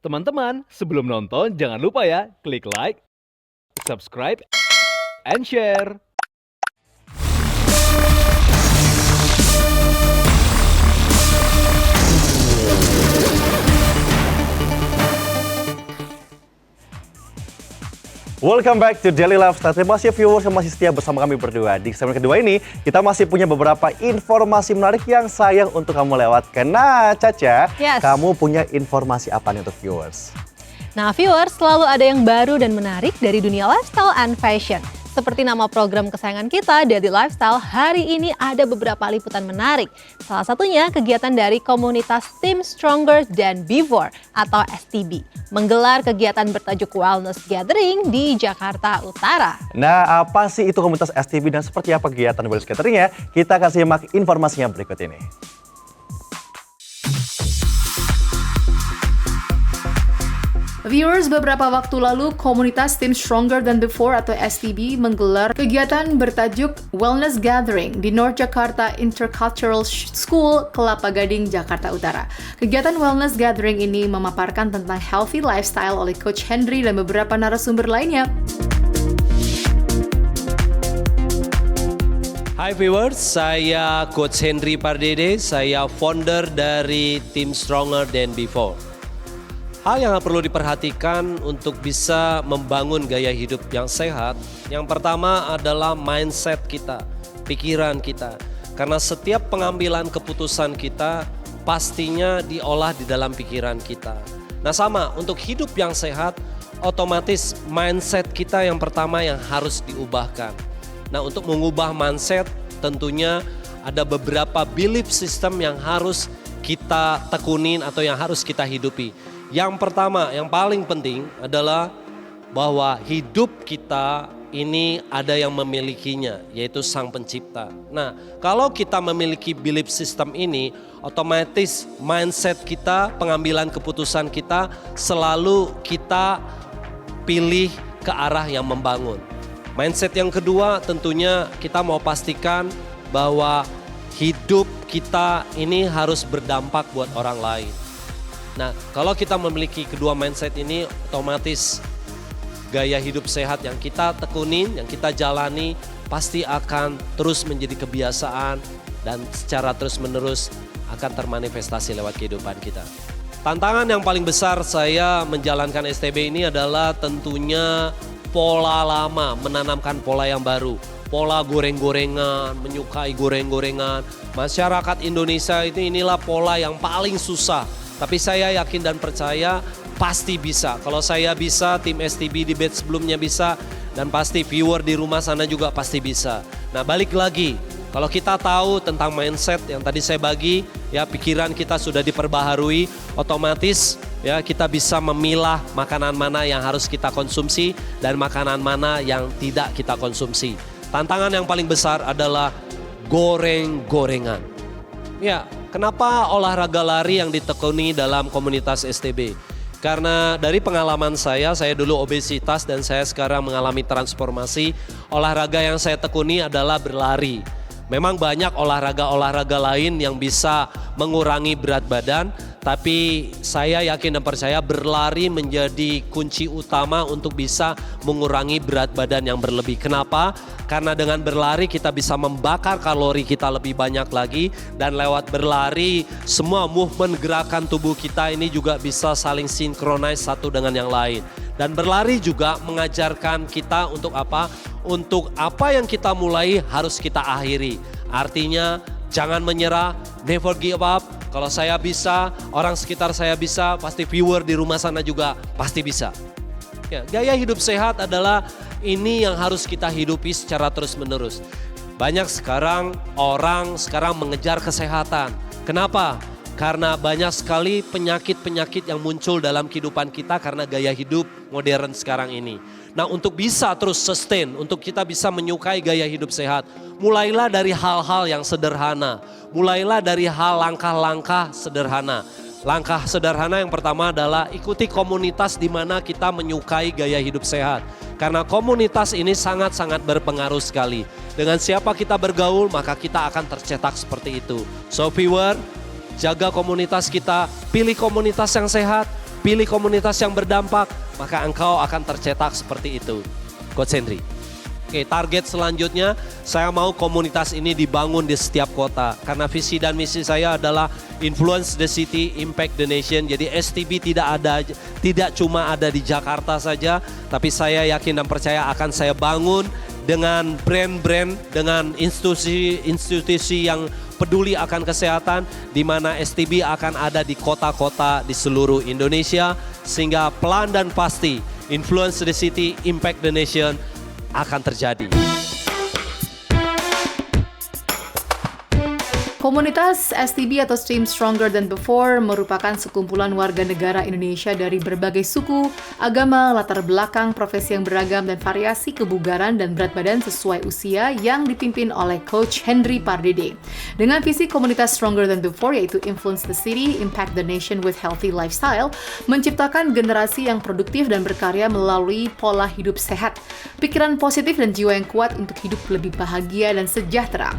Teman-teman, sebelum nonton jangan lupa ya, klik like, subscribe, and share. Welcome back to Daily Lifestyle. Terima kasih viewers yang masih setia bersama kami berdua. Di segmen kedua ini, kita masih punya beberapa informasi menarik yang sayang untuk kamu lewatkan. Nah, Caca, kamu punya informasi apa nih untuk viewers? Nah, viewers, selalu ada yang baru dan menarik dari dunia lifestyle and fashion. Seperti nama program kesayangan kita, Daily Lifestyle, hari ini ada beberapa liputan menarik. Salah satunya kegiatan dari komunitas Team Stronger Than Before atau STB, menggelar kegiatan bertajuk Wellness Gathering di Jakarta Utara. Nah, apa sih itu komunitas STB dan seperti apa kegiatan Wellness Gathering-nya? Kita akan simak informasinya berikut ini. Viewers, beberapa waktu lalu komunitas Team Stronger Than Before atau STB menggelar kegiatan bertajuk Wellness Gathering di North Jakarta Intercultural School, Kelapa Gading, Jakarta Utara. Kegiatan Wellness Gathering ini memaparkan tentang healthy lifestyle oleh Coach Henry dan beberapa narasumber lainnya. Hai viewers, saya Coach Henry Pardede, saya founder dari Team Stronger Than Before. Hal yang perlu diperhatikan untuk bisa membangun gaya hidup yang sehat, yang pertama adalah mindset kita, pikiran kita. Karena setiap pengambilan keputusan kita pastinya diolah di dalam pikiran kita. Nah sama, untuk hidup yang sehat, otomatis mindset kita yang pertama yang harus diubahkan. Nah untuk mengubah mindset tentunya ada beberapa belief system yang harus kita tekunin atau yang harus kita hidupi. Yang pertama, yang paling penting adalah bahwa hidup kita ini ada yang memilikinya, yaitu Sang Pencipta. Nah, kalau kita memiliki belief system ini, otomatis mindset kita, pengambilan keputusan kita selalu kita pilih ke arah yang membangun. Mindset yang kedua tentunya kita mau pastikan bahwa hidup kita ini harus berdampak buat orang lain. Nah, kalau kita memiliki kedua mindset ini, otomatis gaya hidup sehat yang kita tekunin, yang kita jalani, pasti akan terus menjadi kebiasaan dan secara terus-menerus akan termanifestasi lewat kehidupan kita. Tantangan yang paling besar saya menjalankan STB ini adalah tentunya pola lama, menanamkan pola yang baru. Pola goreng-gorengan, menyukai goreng-gorengan. Masyarakat Indonesia inilah pola yang paling susah. Tapi saya yakin dan percaya pasti bisa. Kalau saya bisa, tim STB di batch sebelumnya bisa, dan pasti viewer di rumah sana juga pasti bisa. Nah balik lagi, kalau kita tahu tentang mindset yang tadi saya bagi, ya pikiran kita sudah diperbaharui, otomatis ya kita bisa memilah makanan mana yang harus kita konsumsi dan makanan mana yang tidak kita konsumsi. Tantangan yang paling besar adalah goreng-gorengan. Ya, kenapa olahraga lari yang ditekuni dalam komunitas STB? Karena dari pengalaman saya dulu obesitas dan saya sekarang mengalami transformasi. Olahraga yang saya tekuni adalah berlari. Memang banyak olahraga-olahraga lain yang bisa mengurangi berat badan, tapi saya yakin dan percaya berlari menjadi kunci utama untuk bisa mengurangi berat badan yang berlebih. Kenapa? Karena dengan berlari kita bisa membakar kalori kita lebih banyak lagi, dan lewat berlari semua movement gerakan tubuh kita ini juga bisa saling sinkronis satu dengan yang lain. Dan berlari juga mengajarkan kita untuk apa? Untuk apa yang kita mulai harus kita akhiri. Artinya jangan menyerah, never give up. Kalau saya bisa, orang sekitar saya bisa, pasti viewer di rumah sana juga pasti bisa. Ya, gaya hidup sehat adalah ini yang harus kita hidupi secara terus-menerus. Banyak orang sekarang mengejar kesehatan. Kenapa? Karena banyak sekali penyakit-penyakit yang muncul dalam kehidupan kita karena gaya hidup modern sekarang ini. Nah untuk bisa terus sustain, untuk kita bisa menyukai gaya hidup sehat, mulailah dari hal-hal yang sederhana. Mulailah dari langkah-langkah sederhana. Langkah sederhana yang pertama adalah ikuti komunitas di mana kita menyukai gaya hidup sehat. Karena komunitas ini sangat-sangat berpengaruh sekali. Dengan siapa kita bergaul, maka kita akan tercetak seperti itu. So viewer, jaga komunitas kita, pilih komunitas yang sehat, pilih komunitas yang berdampak, maka engkau akan tercetak seperti itu. Coach Henry. Oke, target selanjutnya saya mau komunitas ini dibangun di setiap kota. Karena visi dan misi saya adalah influence the city, impact the nation. Jadi STB tidak cuma ada di Jakarta saja, tapi saya yakin dan percaya akan saya bangun dengan brand-brand, dengan institusi yang peduli akan kesehatan, di mana STB akan ada di kota-kota di seluruh Indonesia, sehingga pelan dan pasti influence the city, impact the nation akan terjadi. Komunitas STB atau Steam Stronger Than Before merupakan sekumpulan warga negara Indonesia dari berbagai suku, agama, latar belakang, profesi yang beragam, dan variasi kebugaran dan berat badan sesuai usia yang dipimpin oleh Coach Henry Pardede. Dengan visi komunitas Stronger Than Before yaitu Influence the City, Impact the Nation with Healthy Lifestyle, menciptakan generasi yang produktif dan berkarya melalui pola hidup sehat, pikiran positif dan jiwa yang kuat untuk hidup lebih bahagia dan sejahtera.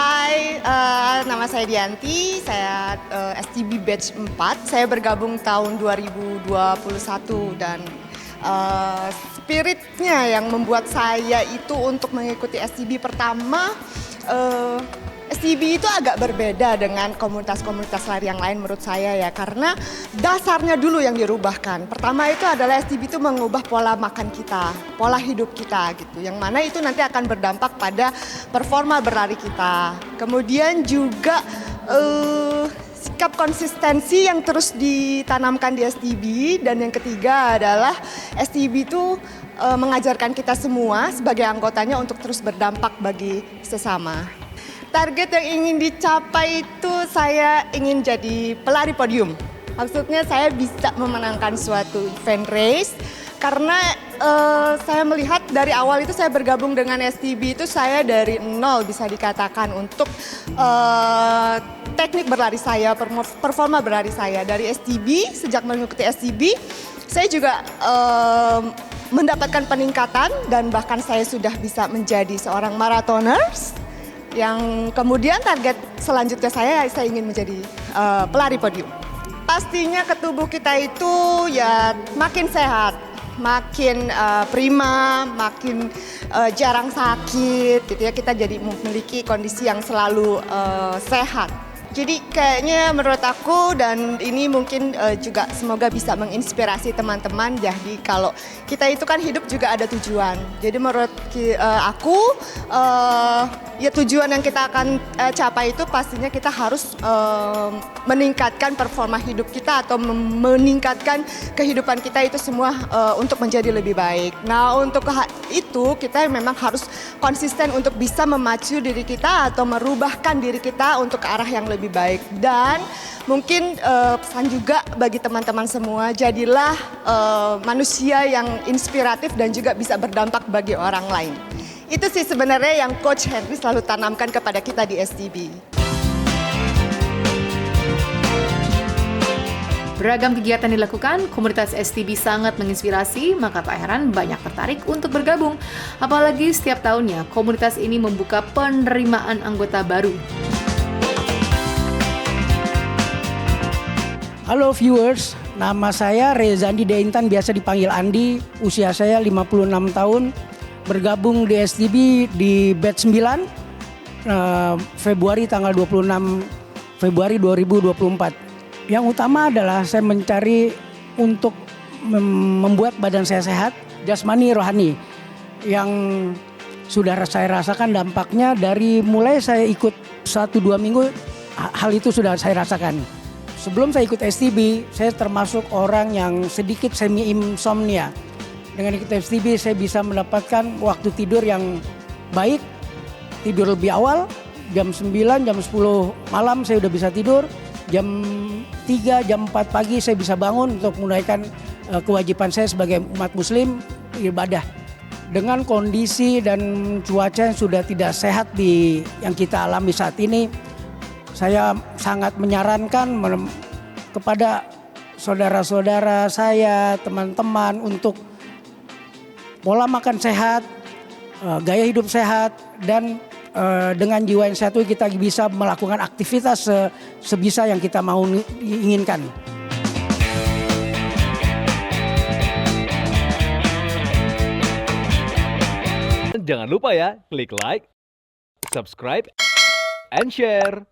Hai, nama saya Dianti, saya STB Batch 4, saya bergabung tahun 2021 dan spiritnya yang membuat saya itu untuk mengikuti STB pertama, STB itu agak berbeda dengan komunitas-komunitas lari yang lain menurut saya ya, karena dasarnya dulu yang dirubahkan. Pertama itu adalah STB itu mengubah pola makan kita, pola hidup kita gitu, yang mana itu nanti akan berdampak pada performa berlari kita. Kemudian juga sikap konsistensi yang terus ditanamkan di STB, dan yang ketiga adalah STB itu mengajarkan kita semua sebagai anggotanya untuk terus berdampak bagi sesama. Target yang ingin dicapai itu saya ingin jadi pelari podium. Maksudnya saya bisa memenangkan suatu event race karena saya melihat dari awal itu saya bergabung dengan STB itu saya dari nol bisa dikatakan untuk teknik berlari saya, performa berlari saya. Dari STB, sejak mengikuti STB, saya juga mendapatkan peningkatan dan bahkan saya sudah bisa menjadi seorang marathoners. Yang kemudian target selanjutnya saya ingin menjadi pelari podium. Pastinya ke tubuh kita itu ya makin sehat, makin prima, makin jarang sakit gitu ya, kita jadi memiliki kondisi yang selalu sehat. Jadi kayaknya menurut aku, dan ini mungkin juga semoga bisa menginspirasi teman-teman, jadi kalau kita itu kan hidup juga ada tujuan. Jadi menurut aku ya tujuan yang kita akan capai itu pastinya kita harus meningkatkan performa hidup kita atau meningkatkan kehidupan kita itu semua untuk menjadi lebih baik. Nah untuk itu kita memang harus konsisten untuk bisa memacu diri kita atau merubahkan diri kita untuk ke arah yang lebih baik. Dan mungkin pesan juga bagi teman-teman semua, jadilah manusia yang inspiratif dan juga bisa berdampak bagi orang lain. Itu sih sebenarnya yang Coach Henry selalu tanamkan kepada kita di STB. Beragam kegiatan dilakukan, komunitas STB sangat menginspirasi, maka tak heran banyak tertarik untuk bergabung. Apalagi setiap tahunnya, komunitas ini membuka penerimaan anggota baru. Halo viewers, nama saya Rezandi Deintan, biasa dipanggil Andi, usia saya 56 tahun, bergabung di STB di batch 9, Februari tanggal 26 Februari 2024. Yang utama adalah saya mencari untuk membuat badan saya sehat, jasmani, rohani. Yang sudah saya rasakan dampaknya dari mulai saya ikut 1-2 minggu, hal itu sudah saya rasakan. Sebelum saya ikut STB, saya termasuk orang yang sedikit semi insomnia. Dengan ikut STB saya bisa mendapatkan waktu tidur yang baik, tidur lebih awal, jam 9, jam 10 malam saya udah bisa tidur, jam 3, jam 4 pagi saya bisa bangun untuk menunaikan kewajiban saya sebagai umat muslim, ibadah. Dengan kondisi dan cuaca yang sudah tidak sehat yang kita alami saat ini, saya sangat menyarankan kepada saudara-saudara saya, teman-teman untuk pola makan sehat, gaya hidup sehat, dan dengan jiwa yang satu kita bisa melakukan aktivitas sebisa yang kita mau inginkan. Jangan lupa ya, klik like, subscribe, and share.